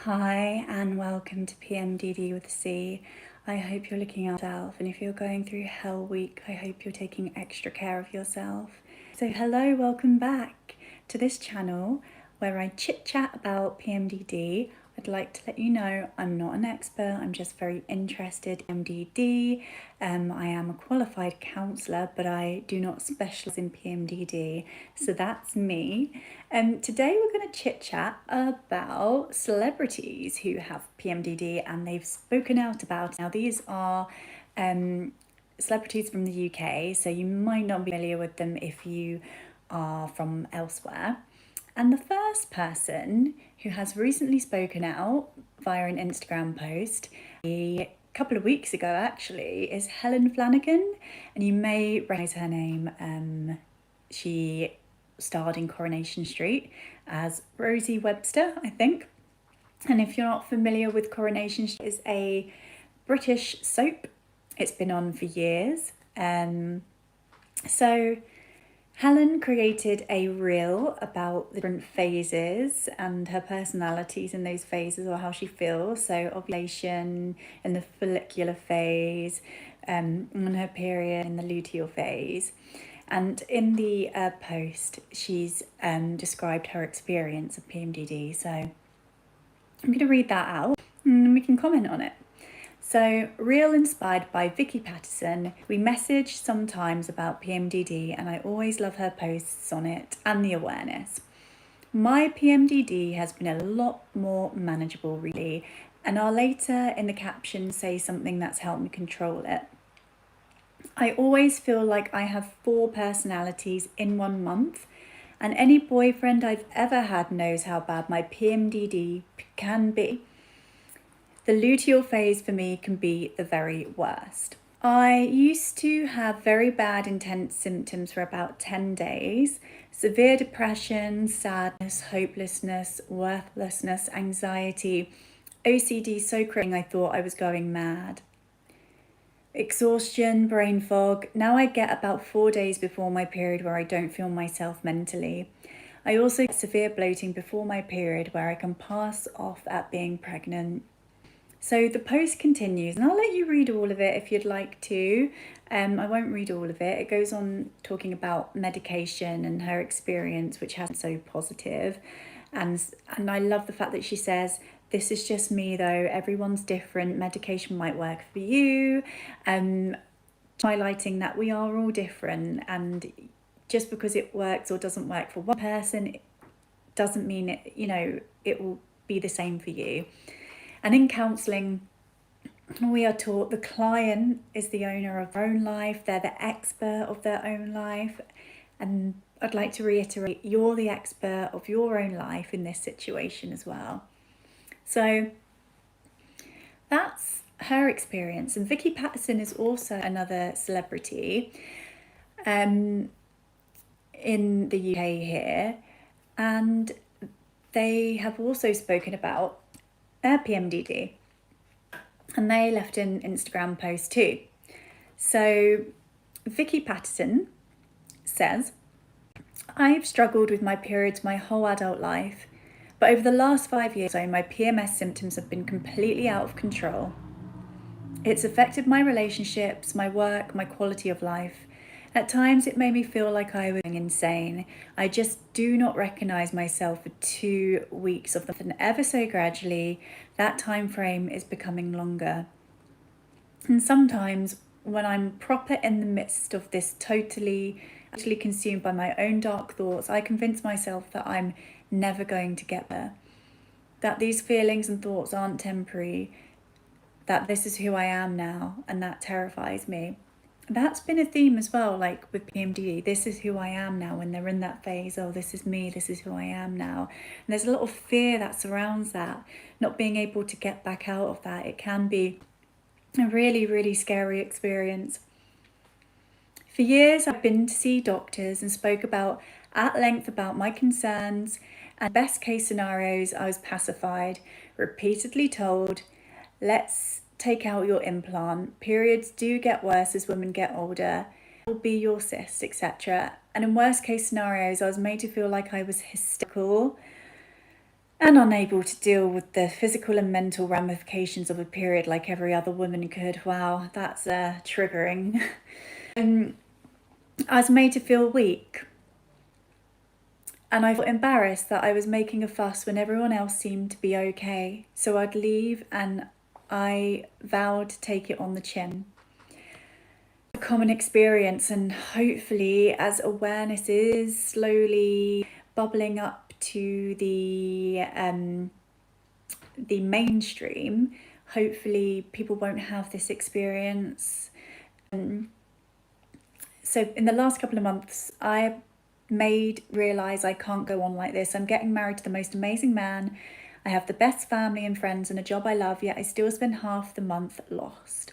Hi and welcome to PMDD with a C. I hope you're looking after yourself, and if you're going through Hell Week, I hope you're taking extra care of yourself. So hello, welcome back to this channel where I chit chat about PMDD. I'd like to let you know I'm not an expert, I'm just very interested in PMDD. I am a qualified counsellor, but I do not specialise in PMDD, so that's me. Today we're going to chit chat about celebrities who have PMDD and they've spoken out about it. Now these are celebrities from the UK, so you might not be familiar with them if you are from elsewhere. And the first person who has recently spoken out via an Instagram post a couple of weeks ago actually is Helen Flanagan, and you may recognise her name. She starred in Coronation Street as Rosie Webster, I think. And if you're not familiar with Coronation Street, it's a British soap. It's been on for years. So Helen created a reel about the different phases and her personalities in those phases, or how she feels. So ovulation in the follicular phase, on her period in the luteal phase. And in the post, she's described her experience of PMDD. So I'm going to read that out and we can comment on it. So, reel inspired by Vicky Pattison. We message sometimes about PMDD and I always love her posts on it and the awareness. My PMDD has been a lot more manageable really, and I'll later in the caption say something that's helped me control it. I always feel like I have 4 personalities in 1 month, and any boyfriend I've ever had knows how bad my PMDD can be. The luteal phase for me can be the very worst. I used to have very bad intense symptoms for about 10 days. Severe depression, sadness, hopelessness, worthlessness, anxiety, OCD so crazy I thought I was going mad. Exhaustion, brain fog. Now I get about 4 days before my period where I don't feel myself mentally. I also get severe bloating before my period where I can pass off at being pregnant. So the post continues, and I'll let you read all of it if you'd like to. I won't read all of it. It goes on talking about medication and her experience, which has been so positive. And I love the fact that she says, this is just me though, everyone's different, medication might work for you. Highlighting that we are all different, and just because it works or doesn't work for one person, it doesn't mean it will be the same for you. And in counselling, we are taught the client is the owner of their own life, they're the expert of their own life. And I'd like to reiterate, you're the expert of your own life in this situation as well. So that's her experience. And Vicky Pattison is also another celebrity in the UK here. And they have also spoken about their PMDD, and they left an Instagram post too. So Vicky Pattison says, I've struggled with my periods my whole adult life, but over the last 5 years or so, my PMS symptoms have been completely out of control. It's affected my relationships, my work, my quality of life. At times it made me feel like I was going insane. I just do not recognise myself for 2 weeks of them, and ever so gradually that time frame is becoming longer. And sometimes when I'm proper in the midst of this totally consumed by my own dark thoughts, I convince myself that I'm never going to get there, that these feelings and thoughts aren't temporary, that this is who I am now, and that terrifies me. That's been a theme as well, like with PMDD. This is who I am now, when they're in that phase, oh, this is me, this is who I am now. And there's a lot of fear that surrounds that, not being able to get back out of that. It can be a really, really scary experience. For years, I've been to see doctors and spoke at length about my concerns, and best case scenarios, I was pacified, repeatedly told, let's take out your implant. Periods do get worse as women get older. It will be your cyst, etc. And in worst case scenarios, I was made to feel like I was hysterical. and unable to deal with the physical and mental ramifications of a period like every other woman could. Wow, that's triggering. I was made to feel weak, and I felt embarrassed that I was making a fuss when everyone else seemed to be okay. So I'd leave, and I vowed to take it on the chin. A common experience, and hopefully as awareness is slowly bubbling up to the mainstream, hopefully people won't have this experience. So in the last couple of months, I realise I can't go on like this. I'm getting married to the most amazing man. I have the best family and friends and a job I love, yet I still spend half the month lost.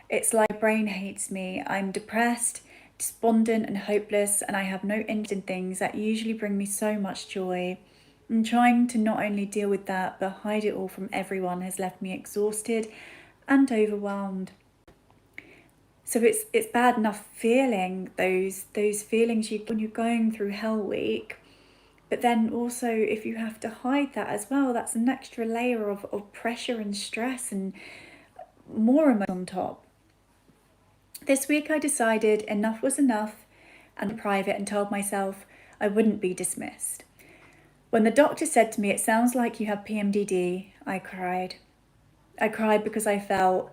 It's like my brain hates me. I'm depressed, despondent and hopeless, and I have no interest in things that usually bring me so much joy. And trying to not only deal with that, but hide it all from everyone has left me exhausted and overwhelmed. So it's bad enough feeling those feelings when you're going through Hell Week, but then also if you have to hide that as well, that's an extra layer of pressure and stress and more emotion on top. This week I decided enough was enough and private, and told myself I wouldn't be dismissed. When the doctor said to me, "It sounds like you have PMDD," I cried. I cried because I felt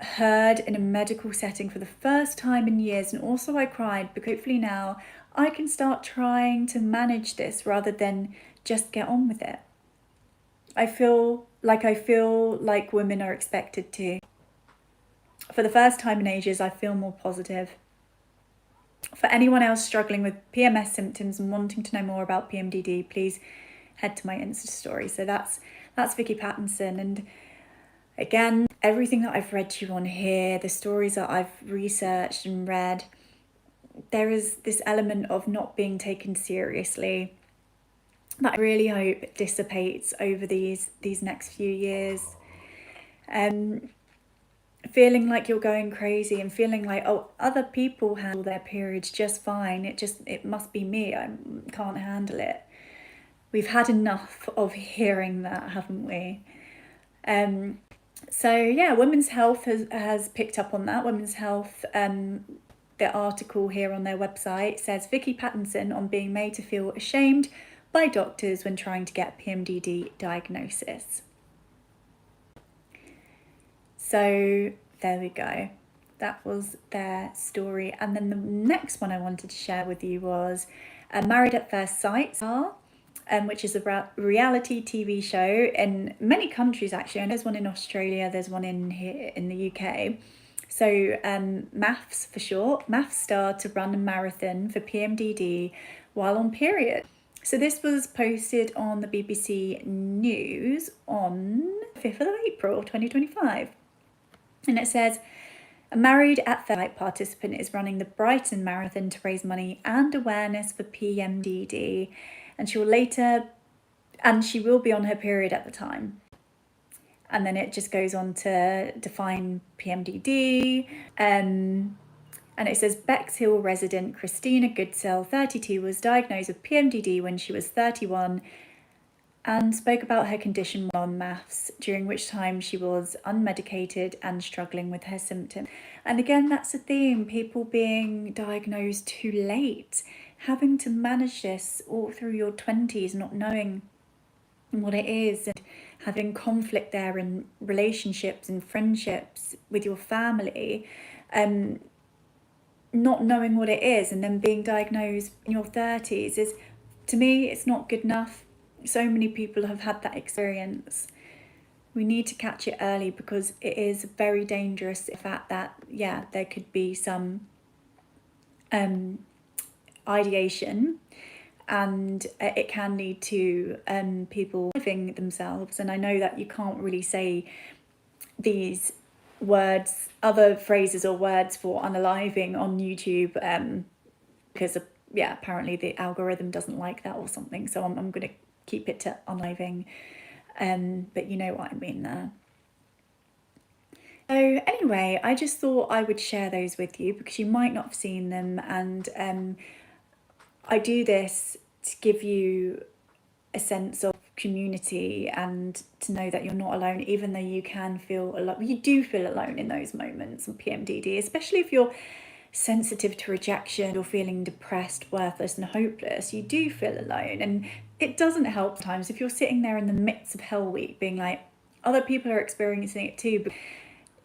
heard in a medical setting for the first time in years, and also I cried because hopefully now I can start trying to manage this rather than just get on with it. I feel like women are expected to. For the first time in ages, I feel more positive. For anyone else struggling with PMS symptoms and wanting to know more about PMDD, please head to my Insta story. So that's Vicky Pattison, and again, everything that I've read to you on here, the stories that I've researched and read, there is this element of not being taken seriously that I really hope dissipates over these next few years. Feeling like you're going crazy and feeling like, oh, other people handle their periods just fine. It must be me. I can't handle it. We've had enough of hearing that, haven't we? So yeah, Women's Health has picked up on that. Women's Health, the article here on their website says Vicky Pattison on being made to feel ashamed by doctors when trying to get PMDD diagnosis. So there we go. That was their story. And then the next one I wanted to share with you was Married at First Sight, which is a reality TV show in many countries actually. And there's one in Australia, there's one in here in the UK. So MAFS for short, MAFS starred to run a marathon for PMDD while on period. So this was posted on the BBC News on 5th of April 2025. And it says, a Married at First Sight participant is running the Brighton Marathon to raise money and awareness for PMDD, and she will be on her period at the time. And then it just goes on to define PMDD, and it says Bexhill resident Christina Goodsell, 32, was diagnosed with PMDD when she was 31, and spoke about her condition on MAFS, during which time she was unmedicated and struggling with her symptoms. And again, that's a theme, people being diagnosed too late, having to manage this all through your 20s, not knowing what it is, and having conflict there in relationships and friendships with your family, not knowing what it is, and then being diagnosed in your 30s is, to me, it's not good enough. So many people have had that experience. We need to catch it early because it is very dangerous. The fact that, yeah, there could be some ideation, and it can lead to people living themselves. And I know that you can't really say these words, other phrases or words for unaliving on YouTube because apparently the algorithm doesn't like that or something. So I'm going to keep it to unaliving, but you know what I mean there. So anyway, I just thought I would share those with you because you might not have seen them, and I do this to give you a sense of community and to know that you're not alone, even though you can feel alone. You do feel alone in those moments of PMDD, especially if you're sensitive to rejection, you're feeling depressed, worthless and hopeless. You do feel alone, and it doesn't help sometimes if you're sitting there in the midst of Hell Week being like, other people are experiencing it too, but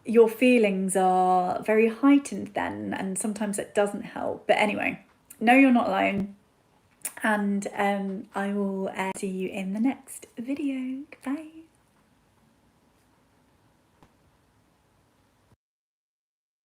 your feelings are very heightened then, and sometimes it doesn't help. But anyway, know you're not alone, and I will see you in the next video. Bye.